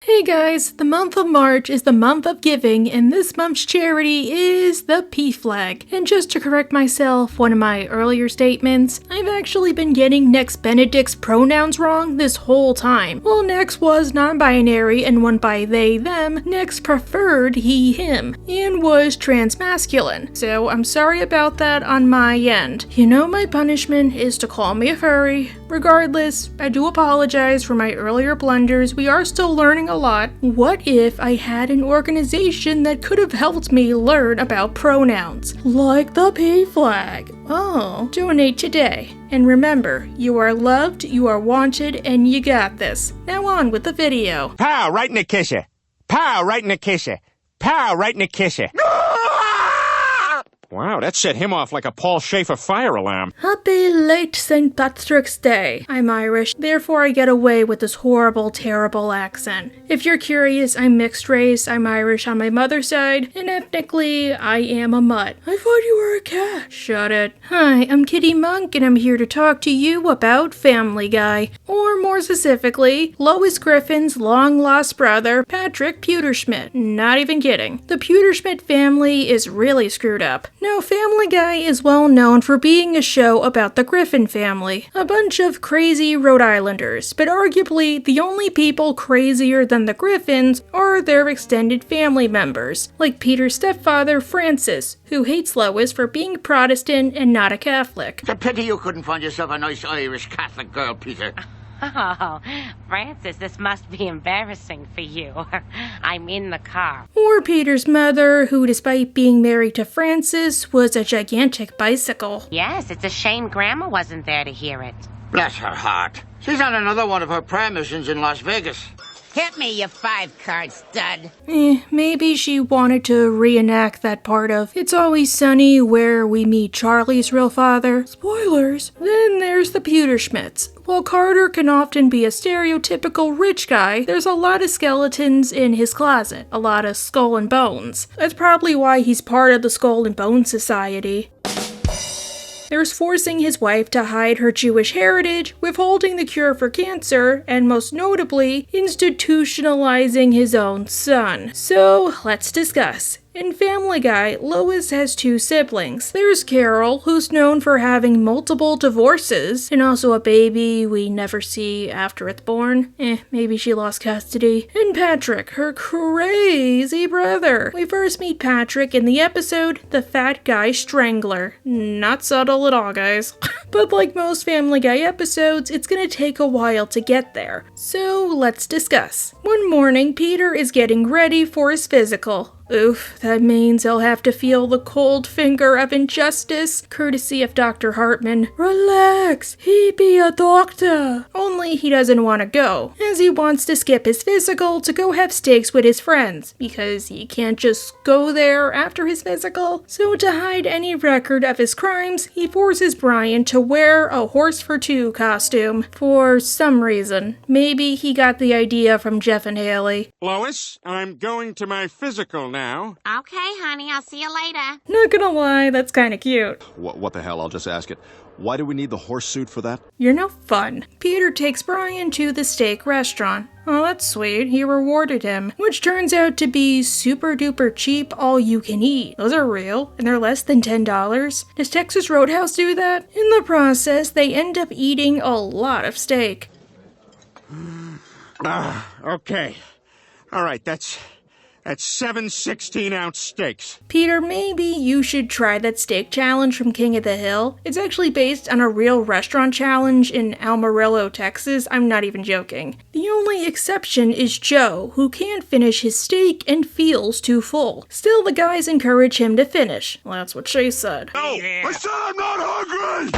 Hey guys, the month of March is the month of giving, and this month's charity is the P flag. And just to correct myself, one of my earlier statements, I've actually been getting Nex Benedict's pronouns wrong this whole time. While Nex was non-binary and went by they, them, Nex preferred he, him, and was transmasculine. So I'm sorry about that on my end. You know my punishment is to call me a furry. Regardless, I do apologize for my earlier blunders. We are still learning a lot. What if I had an organization that could have helped me learn about pronouns? Like the P flag. Oh, donate today. And remember, you are loved, you are wanted, and you got this. Now on with the video. Pow, right in the kisser. Pow, right in the kisser. Pow, right in the kisser. Wow, that set him off like a Paul Schaefer fire alarm. Happy late St. Patrick's Day. I'm Irish, therefore I get away with this horrible, terrible accent. If you're curious, I'm mixed race, I'm Irish on my mother's side, and ethnically, I am a mutt. I thought you were a cat. Shut it. Hi, I'm Kitty Monk, and I'm here to talk to you about Family Guy. Or more specifically, Lois Griffin's long-lost brother, Patrick Pewterschmidt. Not even kidding. The Pewterschmidt family is really screwed up. Now, Family Guy is well known for being a show about the Griffin family, a bunch of crazy Rhode Islanders, but arguably the only people crazier than the Griffins are their extended family members, like Peter's stepfather, Francis, who hates Lois for being Protestant and not a Catholic. It's a pity you couldn't find yourself a nice Irish Catholic girl, Peter. Oh, Francis, this must be embarrassing for you. I'm in the car. Or Peter's mother, who despite being married to Francis, was a gigantic bicycle. Yes, it's a shame Grandma wasn't there to hear it. Bless her heart. She's on another one of her prayer missions in Las Vegas. Hit me, you 5-card stud. Maybe she wanted to reenact that part of It's Always Sunny where we meet Charlie's real father. Spoilers! Then there's the Pewterschmidts. While Carter can often be a stereotypical rich guy, there's a lot of skeletons in his closet. A lot of skull and bones. That's probably why he's part of the Skull and Bone Society. There's forcing his wife to hide her Jewish heritage, withholding the cure for cancer, and most notably, institutionalizing his own son. So, let's discuss. In Family Guy, Lois has two siblings. There's Carol, who's known for having multiple divorces, and also a baby we never see after it's born. Maybe she lost custody. And Patrick, her crazy brother. We first meet Patrick in the episode, The Fat Guy Strangler. Not subtle at all, guys. But like most Family Guy episodes, it's gonna take a while to get there. So let's discuss. One morning, Peter is getting ready for his physical. Oof, that means he'll have to feel the cold finger of injustice, courtesy of Dr. Hartman. Relax, he be a doctor. Only he doesn't want to go, as he wants to skip his physical to go have steaks with his friends, because he can't just go there after his physical. So to hide any record of his crimes, he forces Brian to wear a Horse for Two costume, for some reason. Maybe he got the idea from Jeff and Haley. Lois, I'm going to my physical now. Okay, honey, I'll see you later. Not gonna lie, that's kinda cute. What the hell? I'll just ask it. Why do we need the horse suit for that? You're no fun. Peter takes Brian to the steak restaurant. Oh, that's sweet. He rewarded him, which turns out to be super duper cheap all you can eat. Those are real, and they're less than $10. Does Texas Roadhouse do that? In the process, they end up eating a lot of steak. Okay. All right, that's 7 16-ounce steaks. Peter, maybe you should try that steak challenge from King of the Hill. It's actually based on a real restaurant challenge in Amarillo, Texas. I'm not even joking. The only exception is Joe, who can't finish his steak and feels too full. Still, the guys encourage him to finish. Well, that's what she said. No, I said I'm not hungry!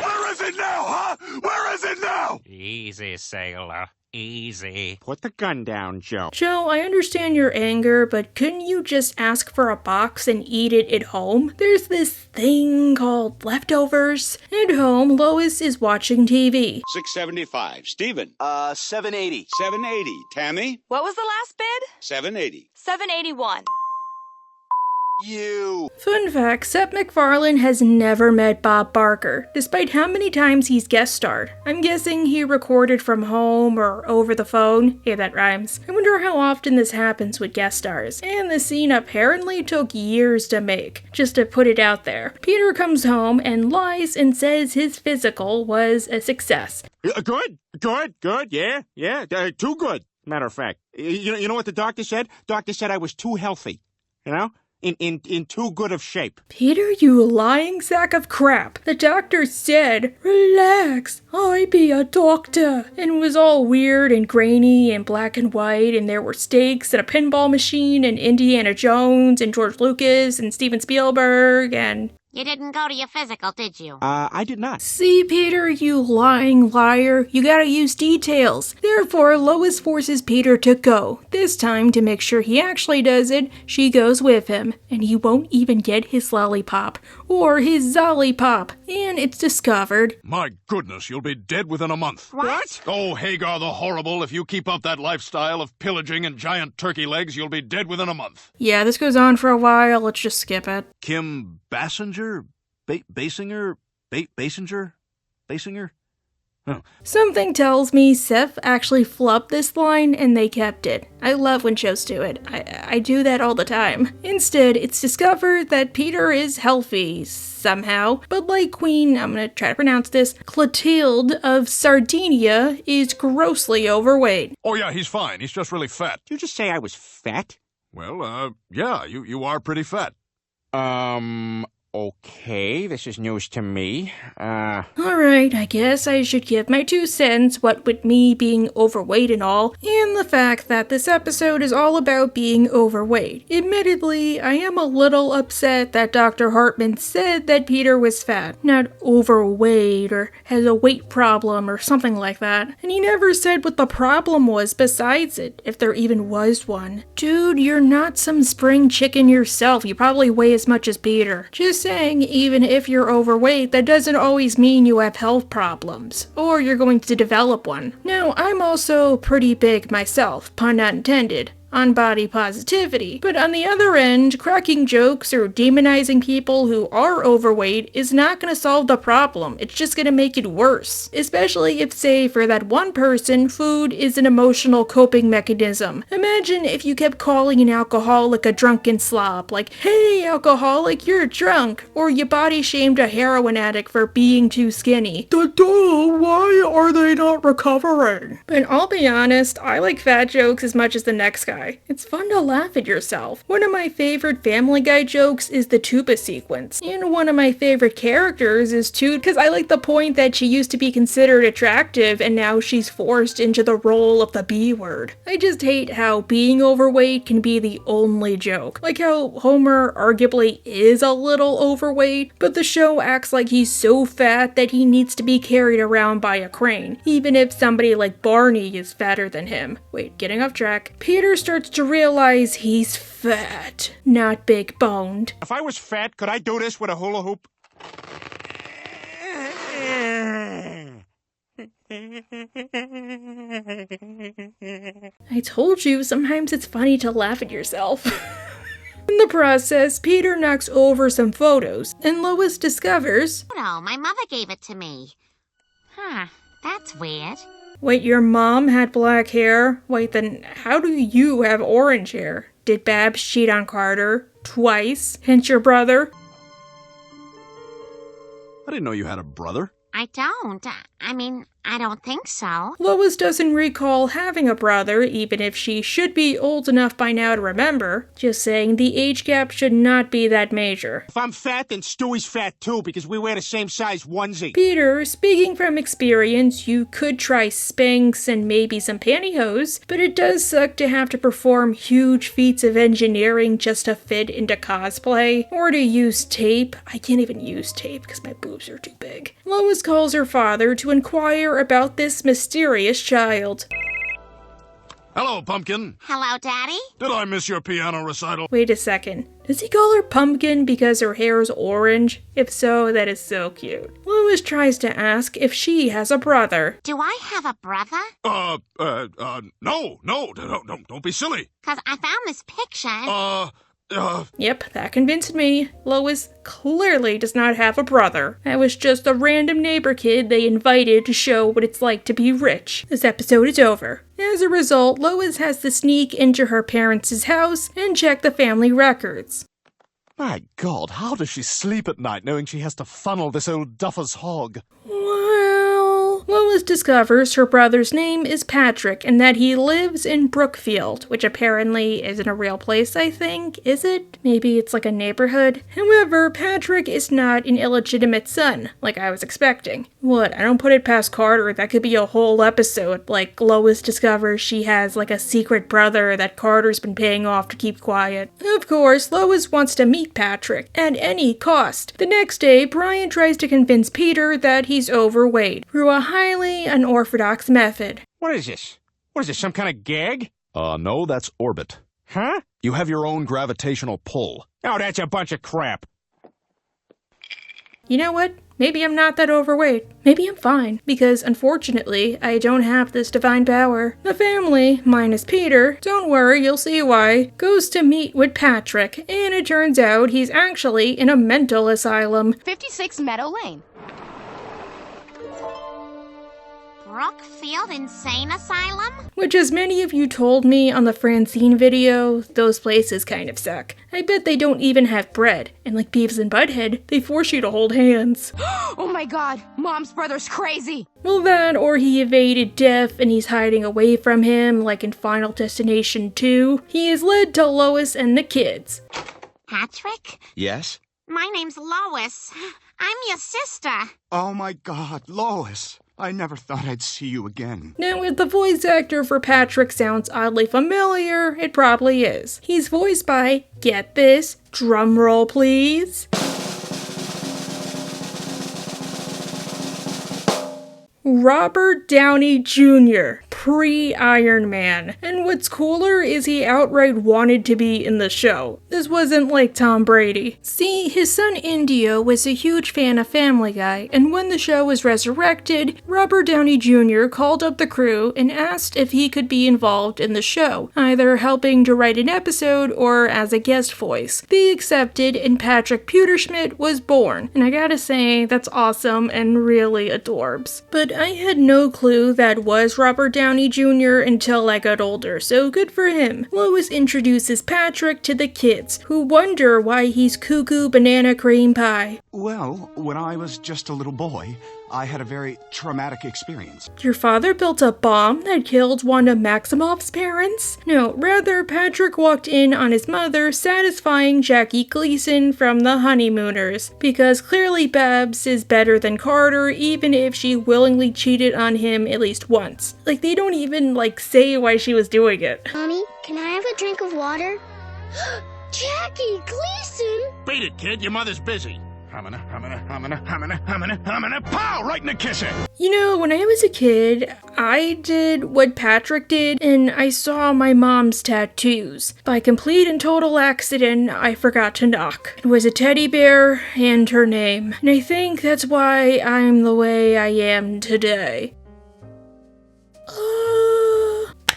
Where is it now, huh? Where is it now? Easy, sailor. Easy. Put the gun down, Joe. Joe, I understand your anger, but couldn't you just ask for a box and eat it at home? There's this thing called leftovers. At home, Lois is watching TV. $6.75. Steven. $7.80. $7.80. Tammy. What was the last bid? $7.80. $7.81. you. Fun fact, Seth MacFarlane has never met Bob Barker, despite how many times he's guest starred. I'm guessing he recorded from home or over the phone. Yeah, that rhymes. I wonder how often this happens with guest stars. And the scene apparently took years to make. Just to put it out there. Peter comes home and lies and says his physical was a success. Good, yeah, too good. Matter of fact, you know what the doctor said? Doctor said I was too healthy, you know? In too good of shape. Peter, you lying sack of crap. The doctor said, relax, I be a doctor. And it was all weird and grainy and black and white, and there were steaks and a pinball machine and Indiana Jones and George Lucas and Steven Spielberg and... You didn't go to your physical, did you? I did not. See, Peter, you lying liar, you gotta use details. Therefore, Lois forces Peter to go. This time, to make sure he actually does it, she goes with him, and he won't even get his lollipop, or his zollipop, and it's discovered. My goodness, you'll be dead within a month. What? Oh, Hagar the Horrible, if you keep up that lifestyle of pillaging and giant turkey legs, you'll be dead within a month. Yeah, this goes on for a while, let's just skip it. Kim Basinger? Basinger? Oh. Something tells me Seth actually flubbed this line and they kept it. I love when shows do it. I do that all the time. Instead, it's discovered that Peter is healthy somehow, but like Queen, I'm gonna try to pronounce this, Clotilde of Sardinia is grossly overweight. Oh yeah, he's fine. He's just really fat. Did you just say I was fat? Well, yeah, you are pretty fat. Okay, this is news to me. Alright, I guess I should give my 2 cents, what with me being overweight and all, and the fact that this episode is all about being overweight. Admittedly, I am a little upset that Dr. Hartman said that Peter was fat, not overweight or has a weight problem or something like that. And he never said what the problem was besides it, if there even was one. Dude, you're not some spring chicken yourself, you probably weigh as much as Peter. Just saying, even if you're overweight, that doesn't always mean you have health problems, or you're going to develop one. Now, I'm also pretty big myself, pun not intended, on body positivity, but on the other end, cracking jokes or demonizing people who are overweight is not going to solve the problem, it's just going to make it worse. Especially if, say, for that one person, food is an emotional coping mechanism. Imagine if you kept calling an alcoholic a drunken slob, like, hey alcoholic, you're drunk, or you body shamed a heroin addict for being too skinny. Why are they not recovering? But I'll be honest, I like fat jokes as much as the next guy. It's fun to laugh at yourself. One of my favorite Family Guy jokes is the tuba sequence. And one of my favorite characters is Toot, because I like the point that she used to be considered attractive and now she's forced into the role of the B word. I just hate how being overweight can be the only joke. Like how Homer arguably is a little overweight, but the show acts like he's so fat that he needs to be carried around by a crane, even if somebody like Barney is fatter than him. Wait, getting off track. Peter starts to realize he's fat, not big boned. If I was fat, could I do this with a hula hoop? I told you, sometimes it's funny to laugh at yourself. In the process, Peter knocks over some photos, and Lois discovers... Oh, my mother gave it to me. Huh, that's weird. Wait, your mom had black hair? Wait, then how do you have orange hair? Did Babs cheat on Carter? Twice? Hence your brother? I didn't know you had a brother. I don't. I don't think so. Lois doesn't recall having a brother, even if she should be old enough by now to remember. Just saying, the age gap should not be that major. If I'm fat, then Stewie's fat too, because we wear the same size onesie. Peter, speaking from experience, you could try Spanx and maybe some pantyhose, but it does suck to have to perform huge feats of engineering just to fit into cosplay, or to use tape. I can't even use tape because my boobs are too big. Lois calls her father to inquire about this mysterious child. Hello, Pumpkin. Hello, Daddy? Did I miss your piano recital? Wait a second. Does he call her Pumpkin because her hair is orange? If so, that is so cute. Lois tries to ask if she has a brother. Do I have a brother? No, don't be silly. 'Cause I found this picture. Yep, that convinced me. Lois clearly does not have a brother. That was just a random neighbor kid they invited to show what it's like to be rich. This episode is over. As a result, Lois has to sneak into her parents' house and check the family records. My God, how does she sleep at night knowing she has to funnel this old duffer's hog? Well, Lois discovers her brother's name is Patrick and that he lives in Brookfield, which apparently isn't a real place, I think. Is it? Maybe it's like a neighborhood? However, Patrick is not an illegitimate son, like I was expecting. What, I don't put it past Carter, that could be a whole episode, like Lois discovers she has like a secret brother that Carter's been paying off to keep quiet. Of course, Lois wants to meet Patrick, at any cost. The next day, Brian tries to convince Peter that he's overweight, through a highly unorthodox method. What is this? What is this, some kind of gag? No, that's orbit. Huh? You have your own gravitational pull. Oh, that's a bunch of crap. You know what? Maybe I'm not that overweight. Maybe I'm fine, because unfortunately, I don't have this divine power. The family, minus Peter, don't worry, you'll see why, goes to meet with Patrick, and it turns out he's actually in a mental asylum. 56 Meadow Lane. Brookfield Insane Asylum? Which, as many of you told me on the Francine video, those places kind of suck. I bet they don't even have bread, and like Beavis and Butthead, they force you to hold hands. Oh my god, Mom's brother's crazy! Well, that, or he evaded death and he's hiding away from him, like in Final Destination 2. He is led to Lois and the kids. Patrick? Yes? My name's Lois. I'm your sister. Oh my God, Lois. I never thought I'd see you again. Now, if the voice actor for Patrick sounds oddly familiar, it probably is. He's voiced by, get this, drumroll please, Robert Downey Jr., pre-Iron Man. And what's cooler is he outright wanted to be in the show. This wasn't like Tom Brady. See, his son Indio was a huge fan of Family Guy, and when the show was resurrected, Robert Downey Jr. called up the crew and asked if he could be involved in the show, either helping to write an episode or as a guest voice. They accepted, and Patrick Pewterschmidt was born. And I gotta say, that's awesome and really adorbs. But I had no clue that was Robert Downey Jr. until I got older, so good for him. Lois introduces Patrick to the kids, who wonder why he's cuckoo banana cream pie. Well, when I was just a little boy, I had a very traumatic experience. Your father built a bomb that killed one of Maximov's parents? No, rather, Patrick walked in on his mother satisfying Jackie Gleason from The Honeymooners, because clearly Babs is better than Carter, even if she willingly cheated on him at least once. Like, they don't even, say why she was doing it. Mommy, can I have a drink of water? Jackie Gleason! Beat it, kid. Your mother's busy. Pow! Right in the kisser! You know, when I was a kid, I did what Patrick did, and I saw my mom's tattoos. By complete and total accident, I forgot to knock. It was a teddy bear and her name, and I think that's why I'm the way I am today.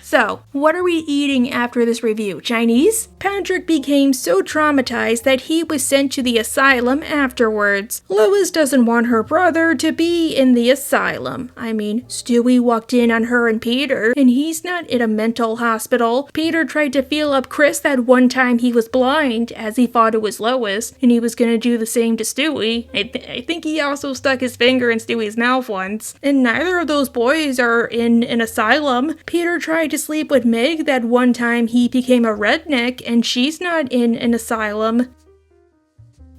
So, what are we eating after this review? Chinese? Patrick became so traumatized that he was sent to the asylum afterwards. Lois doesn't want her brother to be in the asylum. I mean, Stewie walked in on her and Peter, and he's not in a mental hospital. Peter tried to feel up Chris that one time he was blind, as he thought it was Lois, and he was gonna do the same to Stewie. I think he also stuck his finger in Stewie's mouth once. And neither of those boys are in an asylum. Peter tried to sleep with Mig that one time he became a redneck, and she's not in an asylum.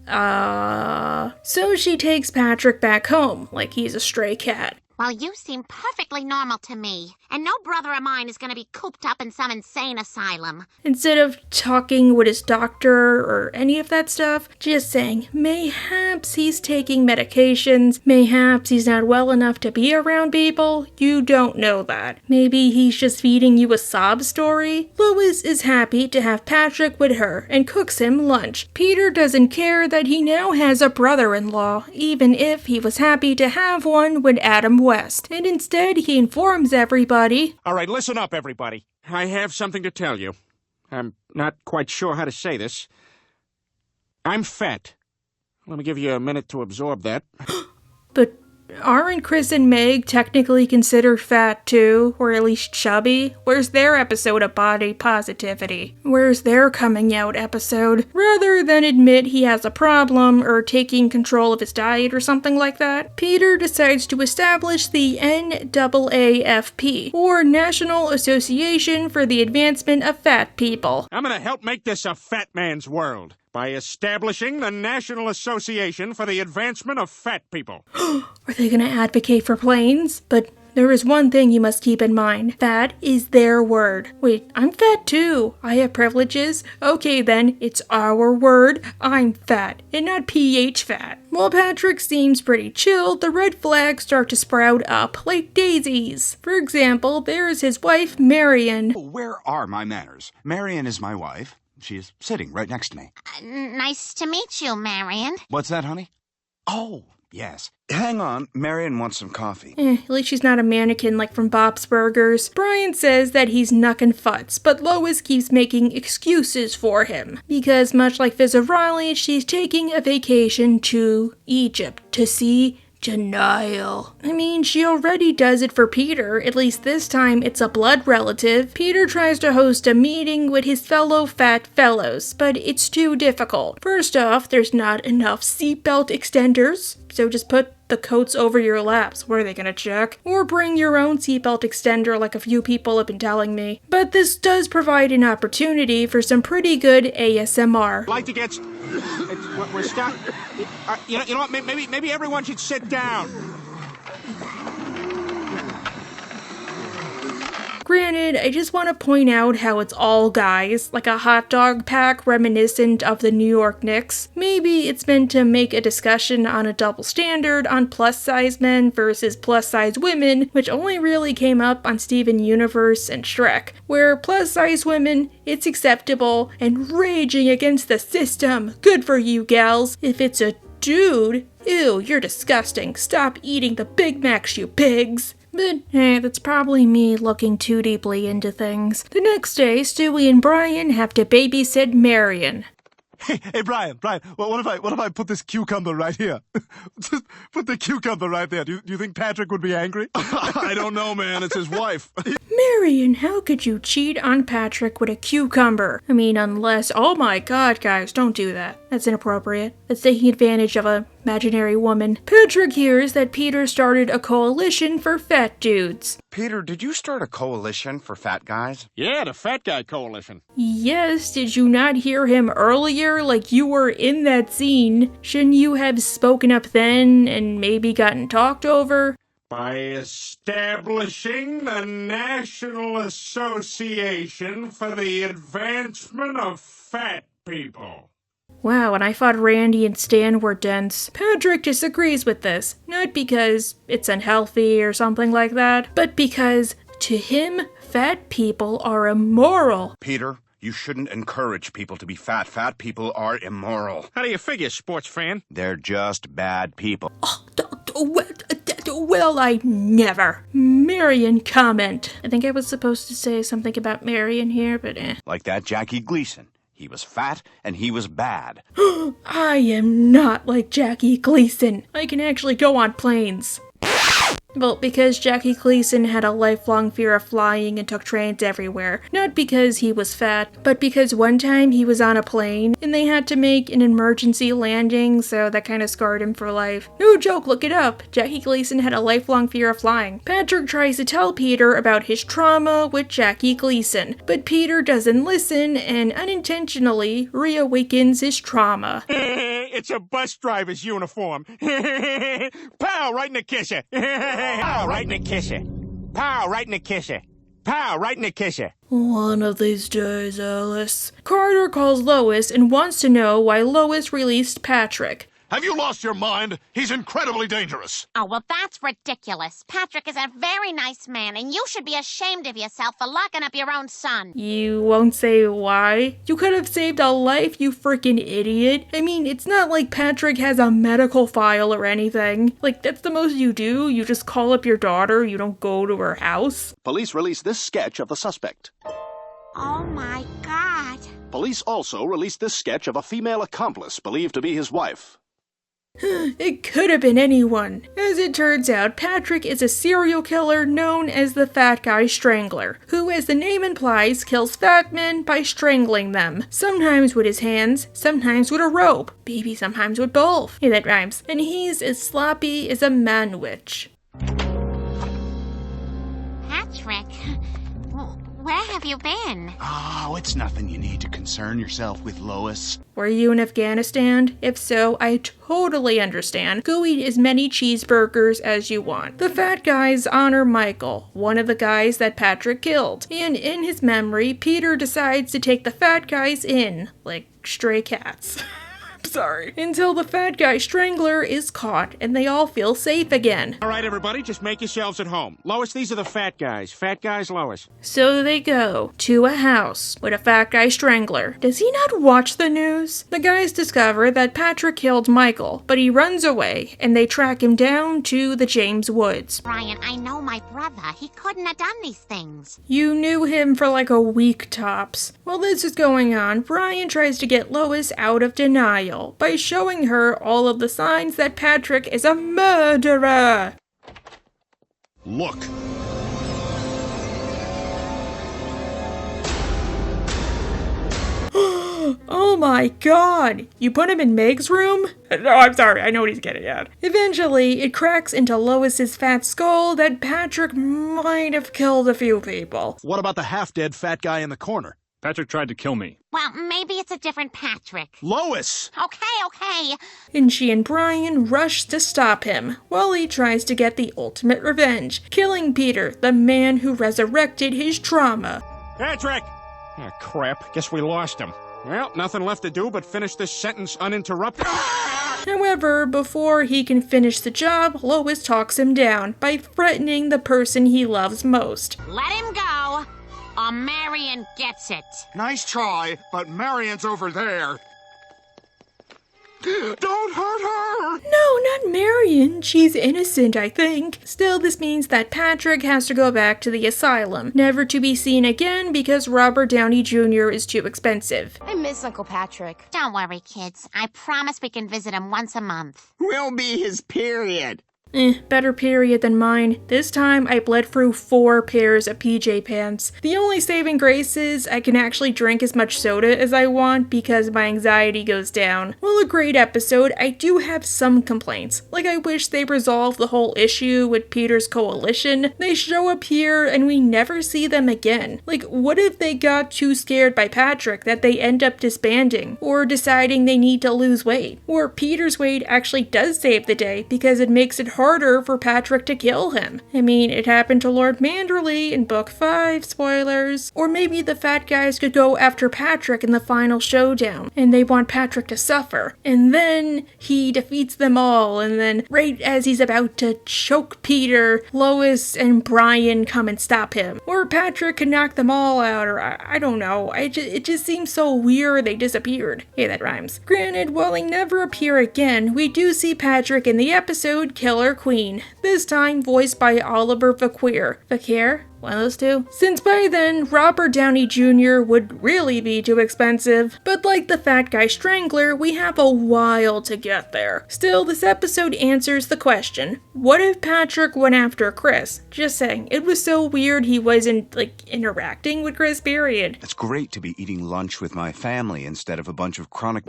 So she takes Patrick back home, like he's a stray cat. Well, you seem perfectly normal to me, and no brother of mine is going to be cooped up in some insane asylum. Instead of talking with his doctor or any of that stuff, just saying, mayhaps he's taking medications, mayhaps he's not well enough to be around people, you don't know that. Maybe he's just feeding you a sob story. Lois is happy to have Patrick with her and cooks him lunch. Peter doesn't care that he now has a brother-in-law, even if he was happy to have one with Adam West, and instead he informs everybody. All right, listen up, everybody. I have something to tell you. I'm not quite sure how to say this. I'm fat. Let me give you a minute to absorb that. But aren't Chris and Meg technically considered fat too? Or at least chubby? Where's their episode of body positivity? Where's their coming out episode? Rather than admit he has a problem or taking control of his diet or something like that, Peter decides to establish the NAAFP, or National Association for the Advancement of Fat People. I'm gonna help make this a fat man's world by establishing the National Association for the Advancement of Fat People. Are they gonna advocate for planes? But there is one thing you must keep in mind. Fat is their word. Wait, I'm fat too. I have privileges. Okay then, it's our word. I'm fat, and not PH fat. While Patrick seems pretty chill, the red flags start to sprout up like daisies. For example, there's his wife, Marion. Where are my manners? Marion is my wife. She is sitting right next to me. Nice to meet you, Marion. What's that, honey? Oh, yes. Hang on. Marion wants some coffee. At least she's not a mannequin like from Bob's Burgers. Brian says that he's knuckin' futz, but Lois keeps making excuses for him. Because much like Fizz of Raleigh, she's taking a vacation to Egypt to see Denial. I mean, she already does it for Peter, at least this time it's a blood relative. Peter tries to host a meeting with his fellow fat fellows, but it's too difficult. First off, there's not enough seatbelt extenders, so just put the coats over your laps. What are they gonna check? Or bring your own seatbelt extender like a few people have been telling me. But this does provide an opportunity for some pretty good ASMR. I'd like to get... we're stuck. You know what? Maybe everyone should sit down. Granted, I just want to point out how it's all guys, like a hot dog pack reminiscent of the New York Knicks. Maybe it's meant to make a discussion on a double standard on plus-size men versus plus-size women, which only really came up on Steven Universe and Shrek, where plus-size women, it's acceptable, and raging against the system. Good for you, gals. If it's a dude, ew, you're disgusting. Stop eating the Big Macs, you pigs. But, hey, that's probably me looking too deeply into things. The next day, Stewie and Brian have to babysit Marion. Hey, Brian, what if I put this cucumber right here? Just put the cucumber right there. Do you think Patrick would be angry? I don't know, man. It's his wife. Marion, how could you cheat on Patrick with a cucumber? I mean, unless... Oh my god, guys, don't do that. That's inappropriate. That's taking advantage of a imaginary woman. Patrick hears that Peter started a coalition for fat dudes. Peter, did you start a coalition for fat guys? Yeah, the Fat Guy Coalition. Yes, did you not hear him earlier? Like you were in that scene. Shouldn't you have spoken up then and maybe gotten talked over? By establishing the National Association for the Advancement of Fat People. Wow, and I thought Randy and Stan were dense. Patrick disagrees with this, not because it's unhealthy or something like that, but because, to him, fat people are immoral. Peter, you shouldn't encourage people to be fat. Fat people are immoral. How do you figure, sports fan? They're just bad people. Well, I never. Marion comment. I think I was supposed to say something about Marion here, but Like that Jackie Gleason. He was fat, and he was bad. I am not like Jackie Gleason. I can actually go on planes. Well, because Jackie Gleason had a lifelong fear of flying and took trains everywhere. Not because he was fat, but because one time he was on a plane and they had to make an emergency landing, so that kind of scarred him for life. No joke, look it up. Jackie Gleason had a lifelong fear of flying. Patrick tries to tell Peter about his trauma with Jackie Gleason, but Peter doesn't listen and unintentionally reawakens his trauma. It's a bus driver's uniform. Pow, right in the kisser. Pow, right in the kisser. Pow, right in the kisser. Pow, right in the kisser. One of these days, Alice. Carter calls Lois and wants to know why Lois released Patrick. Have you lost your mind? He's incredibly dangerous. Oh, well, that's ridiculous. Patrick is a very nice man, and you should be ashamed of yourself for locking up your own son. You won't say why? You could have saved a life, you freaking idiot. I mean, it's not like Patrick has a medical file or anything. Like, that's the most you do? You just call up your daughter, you don't go to her house? Police release this sketch of the suspect. Oh, my God. police also released this sketch of a female accomplice believed to be his wife. It could have been anyone. As it turns out, Patrick is a serial killer known as the Fat Guy Strangler, who, as the name implies, kills fat men by strangling them. Sometimes with his hands, sometimes with a rope, maybe sometimes with both. Hey, that rhymes. And he's as sloppy as a man-witch. Patrick, where have you been? Oh, it's nothing you need to concern yourself with, Lois. Were you in Afghanistan? If so, I totally understand. Go eat as many cheeseburgers as you want. The fat guys honor Michael, one of the guys that Patrick killed. And in his memory, Peter decides to take the fat guys in, like stray cats. Sorry. Until the Fat Guy Strangler is caught and they all feel safe again. All right, everybody, just make yourselves at home. Lois, these are the fat guys. Fat guys, Lois. So they go to a house with a Fat Guy Strangler. Does he not watch the news? The guys discover that Patrick killed Michael, but he runs away and they track him down to the James Woods. Brian, I know my brother. He couldn't have done these things. You knew him for like a week tops. While this is going on, Brian tries to get Lois out of denial by showing her all of the signs that Patrick is a murderer. Look. Oh my god! You put him in Meg's room? No, I'm sorry, I know what he's getting at. Eventually, it cracks into Lois's fat skull that Patrick might have killed a few people. What about the half-dead fat guy in the corner? Patrick tried to kill me. Well, maybe it's a different Patrick. Lois! Okay. And she and Brian rush to stop him, while he tries to get the ultimate revenge, killing Peter, the man who resurrected his trauma. Patrick! Ah, crap. Guess we lost him. Well, nothing left to do but finish this sentence uninterrupted. However, before he can finish the job, Lois talks him down by threatening the person he loves most. Let him go, or Marion gets it. Nice try, but Marion's over there. Don't hurt her! No, not Marion. She's innocent, I think. Still, this means that Patrick has to go back to the asylum, never to be seen again because Robert Downey Jr. is too expensive. I miss Uncle Patrick. Don't worry, kids. I promise we can visit him once a month. We'll be his period. Better period than mine. This time I bled through 4 pairs of PJ pants. The only saving grace is I can actually drink as much soda as I want because my anxiety goes down. While a great episode, I do have some complaints. Like I wish they resolved the whole issue with Peter's coalition. They show up here and we never see them again. Like, what if they got too scared by Patrick that they end up disbanding? Or deciding they need to lose weight? Or Peter's weight actually does save the day because it makes it harder for Patrick to kill him. I mean, it happened to Lord Manderley in Book 5, spoilers. Or maybe the fat guys could go after Patrick in the final showdown, and they want Patrick to suffer. And then he defeats them all, and then right as he's about to choke Peter, Lois and Brian come and stop him. Or Patrick can knock them all out, or I don't know. It just seems so weird they disappeared. Hey, that rhymes. Granted, while they never appear again, we do see Patrick in the episode Killer Queen, this time voiced by Oliver Vaquer. Vaquer? One of those two? Since by then, Robert Downey Jr. would really be too expensive, but like the Fat Guy Strangler, we have a while to get there. Still, this episode answers the question, what if Patrick went after Chris? Just saying, it was so weird he wasn't, interacting with Chris, period. It's great to be eating lunch with my family instead of a bunch of chronic...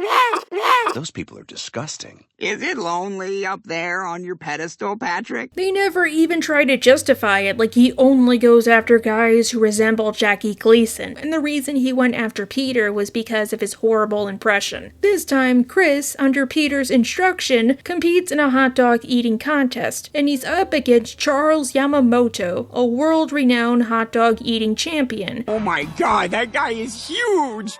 Those people are disgusting. Is it lonely up there on your pedestal, Patrick? They never even try to justify it, like he only goes after guys who resemble Jackie Gleason, and the reason he went after Peter was because of his horrible impression. This time, Chris, under Peter's instruction, competes in a hot dog eating contest, and he's up against Charles Yamamoto, a world-renowned hot dog eating champion. Oh my god, that guy is huge!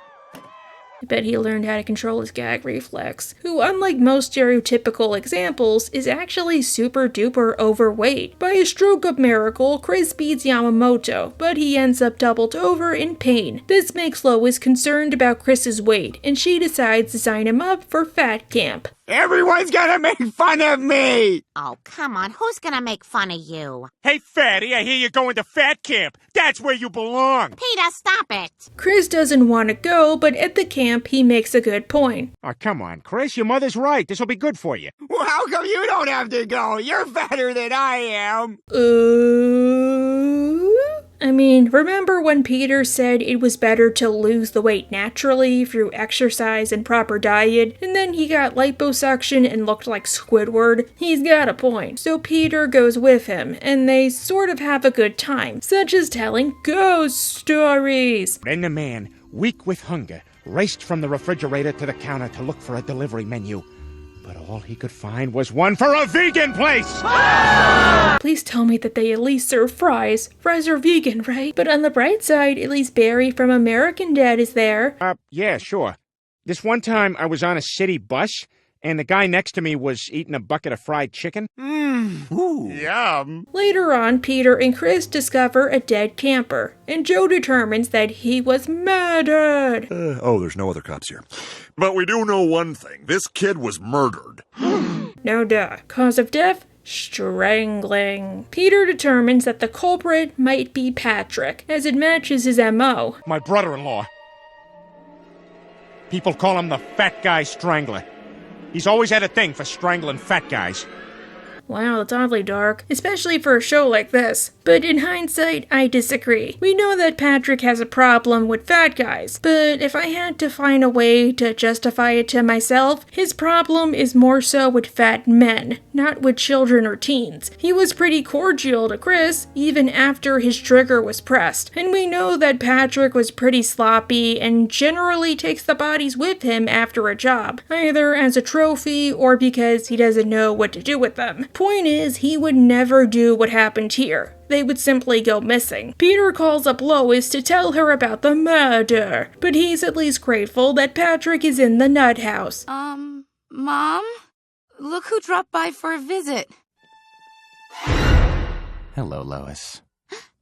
I bet he learned how to control his gag reflex. Who, unlike most stereotypical examples, is actually super duper overweight. By a stroke of miracle, Chris beats Yamamoto, but he ends up doubled over in pain. This makes Lois concerned about Chris's weight, and she decides to sign him up for fat camp. Everyone's gonna make fun of me! Oh, come on. Who's gonna make fun of you? Hey, fatty, I hear you're going to fat camp. That's where you belong. Peter, stop it! Chris doesn't want to go, but at the camp he makes a good point. Oh, come on, Chris. Your mother's right. This'll be good for you. Well, how come you don't have to go? You're fatter than I am. I mean, remember when Peter said it was better to lose the weight naturally through exercise and proper diet, and then he got liposuction and looked like Squidward? He's got a point. So Peter goes with him, and they sort of have a good time, such as telling ghost stories. Then the man, weak with hunger, raced from the refrigerator to the counter to look for a delivery menu. But all he could find was one for a vegan place! Please tell me that they at least serve fries. Fries are vegan, right? But on the bright side, at least Barry from American Dad is there. Yeah, sure. This one time I was on a city bus, and the guy next to me was eating a bucket of fried chicken. Ooh. Yum. Later on, Peter and Chris discover a dead camper, and Joe determines that he was murdered. There's no other cops here. But we do know one thing. This kid was murdered. No duh. Cause of death? Strangling. Peter determines that the culprit might be Patrick, as it matches his MO. My brother-in-law. People call him the fat guy strangler. He's always had a thing for strangling fat guys. Wow, that's oddly dark, especially for a show like this. But in hindsight, I disagree. We know that Patrick has a problem with fat guys, but if I had to find a way to justify it to myself, his problem is more so with fat men, not with children or teens. He was pretty cordial to Chris, even after his trigger was pressed, and we know that Patrick was pretty sloppy and generally takes the bodies with him after a job, either as a trophy or because he doesn't know what to do with them. Point is, he would never do what happened here. They would simply go missing. Peter calls up Lois to tell her about the murder, but he's at least grateful that Patrick is in the nut house. Mom? Look who dropped by for a visit. Hello, Lois.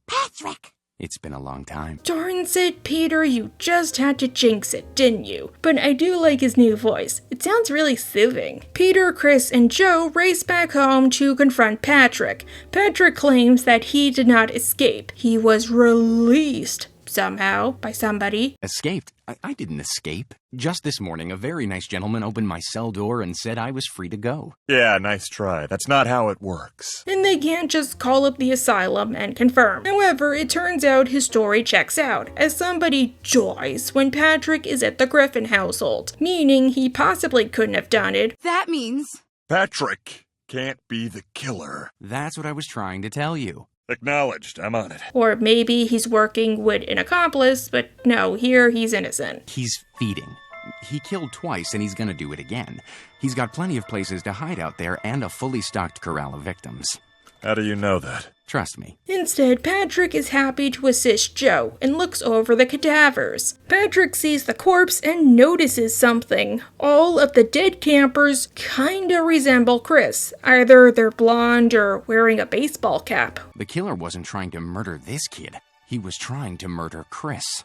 Patrick! It's been a long time. Darn it, Peter, you just had to jinx it, didn't you? But I do like his new voice. It sounds really soothing. Peter, Chris, and Joe race back home to confront Patrick. Patrick claims that he did not escape. He was released. Somehow, by somebody. Escaped? I didn't escape. Just this morning, a very nice gentleman opened my cell door and said I was free to go. Yeah, nice try. That's not how it works. And they can't just call up the asylum and confirm. However, it turns out his story checks out, as somebody dies when Patrick is at the Griffin household, meaning he possibly couldn't have done it. That means... Patrick can't be the killer. That's what I was trying to tell you. Acknowledged. I'm on it. Or maybe he's working with an accomplice, but no, here he's innocent. He's feeding. He killed twice and he's gonna do it again. He's got plenty of places to hide out there and a fully stocked corral of victims. How do you know that? Trust me. Instead, Patrick is happy to assist Joe and looks over the cadavers. Patrick sees the corpse and notices something. All of the dead campers kinda resemble Chris. Either they're blonde or wearing a baseball cap. The killer wasn't trying to murder this kid. He was trying to murder Chris.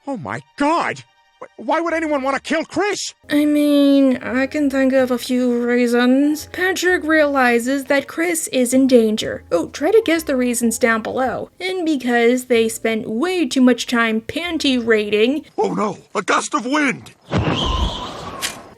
Oh my God! Why would anyone want to kill Chris? I mean, I can think of a few reasons. Patrick realizes that Chris is in danger. Oh, try to guess the reasons down below. And because they spent way too much time panty raiding. Oh no, a gust of wind!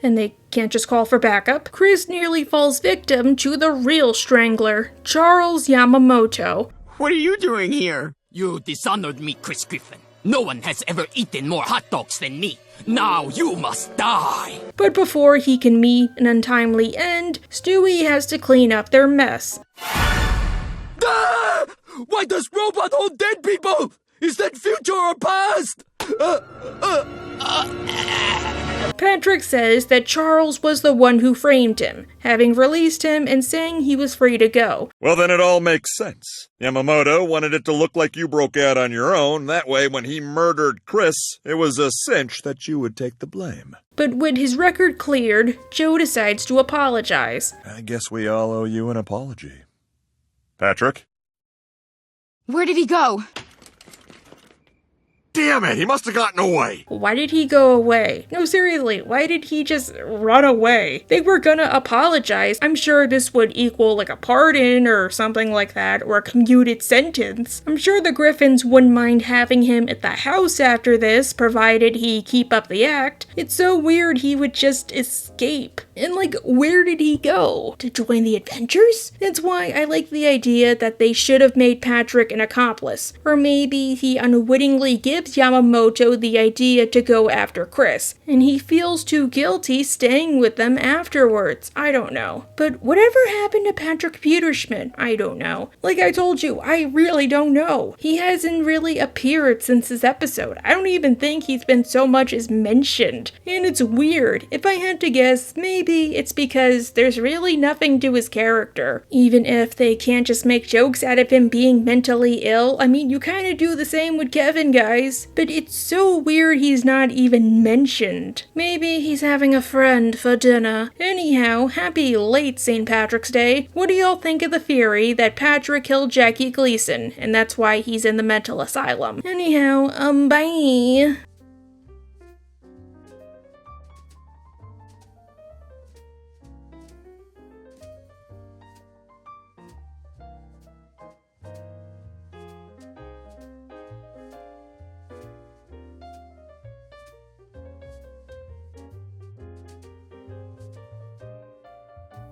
And they can't just call for backup. Chris nearly falls victim to the real strangler, Charles Yamamoto. What are you doing here? You dishonored me, Chris Griffin. No one has ever eaten more hot dogs than me. Now you must die. But before he can meet an untimely end, Stewie has to clean up their mess. Ah! Why does robot hold dead people? Is that future or past? Patrick says that Charles was the one who framed him, having released him and saying he was free to go. Well, then it all makes sense. Yamamoto wanted it to look like you broke out on your own. That way, when he murdered Chris, it was a cinch that you would take the blame. But with his record cleared, Joe decides to apologize. I guess we all owe you an apology. Patrick? Where did he go? Damn it, he must have gotten away. Why did he go away? No, seriously, why did he just run away? They were gonna apologize. I'm sure this would equal like a pardon or something like that, or a commuted sentence. I'm sure the Griffins wouldn't mind having him at the house after this, provided he keep up the act. It's so weird he would just escape. And like, where did he go? To join the adventures? That's why I like the idea that they should have made Patrick an accomplice. Or maybe he unwittingly gives Yamamoto the idea to go after Chris, and he feels too guilty staying with them afterwards. I don't know. But whatever happened to Patrick Pewterschmidt? I don't know. Like I told you, I really don't know. He hasn't really appeared since this episode. I don't even think he's been so much as mentioned. And it's weird. If I had to guess, maybe it's because there's really nothing to his character. Even if they can't just make jokes out of him being mentally ill. I mean, you kind of do the same with Kevin, guys. But it's so weird he's not even mentioned. Maybe he's having a friend for dinner. Anyhow, happy late St. Patrick's Day. What do y'all think of the theory that Patrick killed Jackie Gleason, and that's why he's in the mental asylum? Anyhow, bye.